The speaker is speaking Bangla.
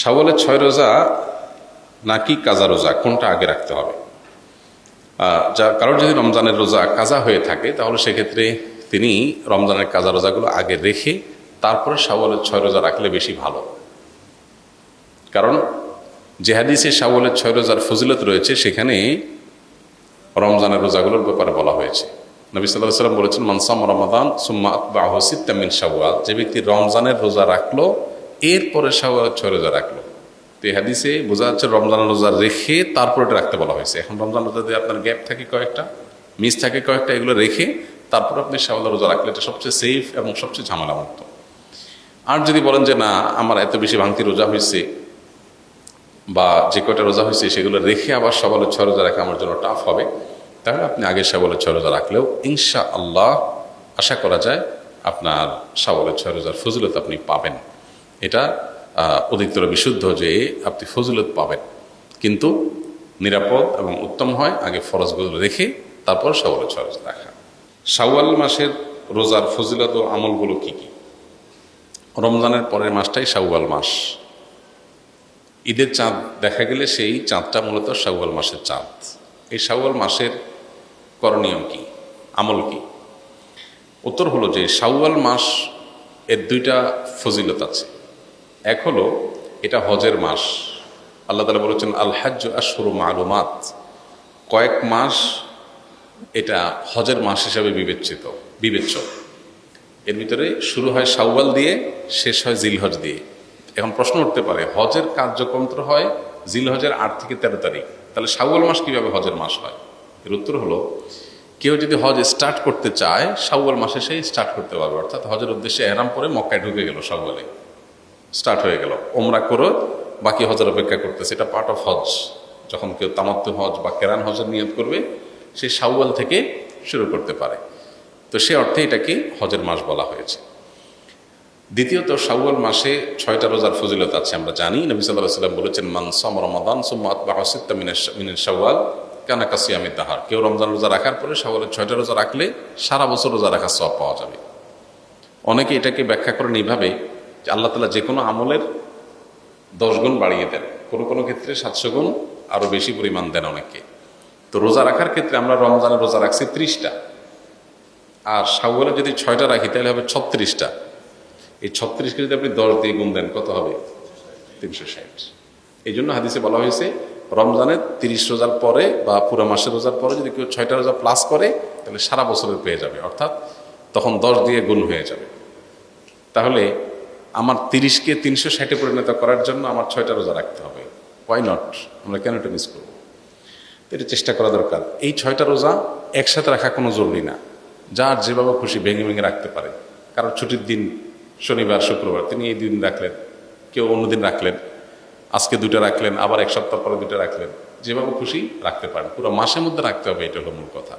শাওয়ালের 6 রোজা নাকি কাজা রোজা কোনটা আগে রাখতে হবে? যা কারোর যদি রমজানের রোজা কাজা হয়ে থাকে তাহলে সেক্ষেত্রে তিনি রমজানের কাজা রোজাগুলো আগে রেখে তারপরে শাওয়ালের 6 রোজা রাখলে বেশি ভালো। কারণ যে হাদিসে শাওয়ালের 6 রোজার ফজিলত রয়েছে সেখানে রমজানের রোজাগুলোর ব্যাপারে বলা হয়েছে। নবী সাল্লাল্লাহু আলাইহি ওয়াসাল্লাম বলেছেন, মান সামা রমাদান সুম্মা আতবাহু সিত্তাম মিন শাওয়াল, যে ব্যক্তি রমজানের রোজা রাখলো এরপরে শাওয়ালের 6 রোজা রাখলো। তো এই হাদিসে বোঝা যাচ্ছে রমজানের রোজা রেখে তারপরে এটা রাখতে বলা হয়েছে। এখন রমজান রোজা দিয়ে আপনার গ্যাপ থাকে কয়েকটা, মিস থাকে কয়েকটা, এগুলো রেখে তারপর আপনি শাওয়ালের রোজা রাখলে এটা সবচেয়ে সেফ এবং সবচেয়ে ঝামেলামুক্ত। আর যদি বলেন যে না, আমার এত বেশি ভাঙতি রোজা হয়েছে বা যে কয়টা রোজা হয়েছে সেগুলো রেখে আবার শাওয়ালের 6 রোজা রাখা আমার জন্য টাফ হবে, তাহলে আপনি আগে শাওয়ালের 6 রোজা রাখলেও ইনশাআল্লাহ আশা করা যায় আপনার শাওয়ালের 6 রোজার ফজিলত আপনি পাবেন। এটা অধিকতর বিশুদ্ধ যে আপনি ফজিলত পাবেন, কিন্তু নিরাপদ এবং উত্তম হয় আগে ফরজগুলো রেখে তারপর শাওয়ালের 6 রোজা রাখা। শাওয়াল মাসের রোজার ফজিলত ও আমলগুলো কি কি? রমজানের পরের মাসটাই শাওয়াল মাস। ঈদের চাঁদ দেখা গেলে সেই চাঁদটা মূলত শাওয়াল মাসের চাঁদ। এই শাওয়াল মাসের করণীয় কি, আমল কি? উত্তর হলো যে শাওয়াল মাস এর 2টা ফজিলত আছে। এক হলো এটা হজের মাস। আল্লাহ তাআলা বলেছেন, আল হাজ্জু আশহুরু মালুমাত, কয়েক মাস এটা হজের মাস হিসাবে বিবেচ্য। এর ভিতরে শুরু হয় শাওয়াল দিয়ে, শেষ হয় জিলহজ দিয়ে। এখন প্রশ্ন উঠতে পারে, হজের কার্যক্রম তো হয় জিলহজের 8 থেকে 13 তারিখ, তাহলে শাওয়াল মাস কিভাবে হজের মাস হয়? এর উত্তর হলো, কেউ যদি হজ স্টার্ট করতে চায় শাওয়াল মাসে সেই স্টার্ট করতে পারবে। অর্থাৎ হজের উদ্দেশ্যে এহরাম পরে মক্কায় ঢুকে গেল, শাওয়ালে স্টার্ট হয়ে গেল, ওমরা করে বাকি হজের অপেক্ষা করতেছে। এটা পার্ট অফ হজ। যখন কেউ তামাত্তু হজ বা কেরান হজের নিয়ত করবে সে শাওয়াল থেকে শুরু করতে পারে। তো সে অর্থে এটাকে হজের মাস বলা হয়েছে। দ্বিতীয়ত, শাওয়াল মাসে 6টা রোজার ফজিলত আছে আমরা জানি। নবী সাল্লাল্লাহু আলাইহি ওয়াসাল্লাম বলেছেন, মান সামা রমাদান সুম্মা আতবাহু সিত্তাম মিন শাওয়াল কানা কাসিয়ামিদ দাহার। কেউ রমজান রোজা রাখার পরে শাওয়ালের 6টা রোজা রাখলে সারা বছর রোজা রাখার সওয়াব পাওয়া যাবে। অনেকে এটাকে ব্যাখ্যা করেন এইভাবে যে আল্লাহ তাআলা যে কোনো আমলের 10 গুণ বাড়িয়ে দেন, কোনো ক্ষেত্রে 700 গুণ আরো বেশি পরিমাণ দেন অনেকে। তো রোজা রাখার ক্ষেত্রে আমরা রমজানের রোজা রাখছি 30টা, আর শাওয়ালে যদি 6টা রাখি তাহলে হবে 36টা। এই 36কে যদি আপনি 10 দিয়ে গুণ দেন কত হবে? 360। এই জন্য হাদিসে বলা হয়েছে রমজানের 30 রোজার পরে বা পুরো মাসের রোজার পরে যদি কেউ 6টা রোজা প্লাস করে তাহলে সারা বছরের পেয়ে যাবে, অর্থাৎ তখন 10 দিয়ে গুণ হয়ে যাবে। তাহলে আমার 30কে 360-এ পরিণত করার জন্য আমার 6টা রোজা রাখতে হবে। Why not? আমরা কেন এটা মিস করবো? এটা চেষ্টা করা দরকার। এই 6টা রোজা একসাথে রাখা কোনো জরুরি না, যার যেভাবে খুশি ভেঙে ভেঙে রাখতে পারে। কারণ ছুটির দিন শনিবার শুক্রবার, তিনি এই দিন রাখলেন, কেউ অন্যদিন রাখলেন, আজকে 2টা রাখলেন, আবার 1 সপ্তাহ পরে 2টা রাখলেন, যেভাবে খুশি রাখতে পারেন। পুরো মাসের মধ্যে রাখতে হবে, এটা হলো মূল কথা।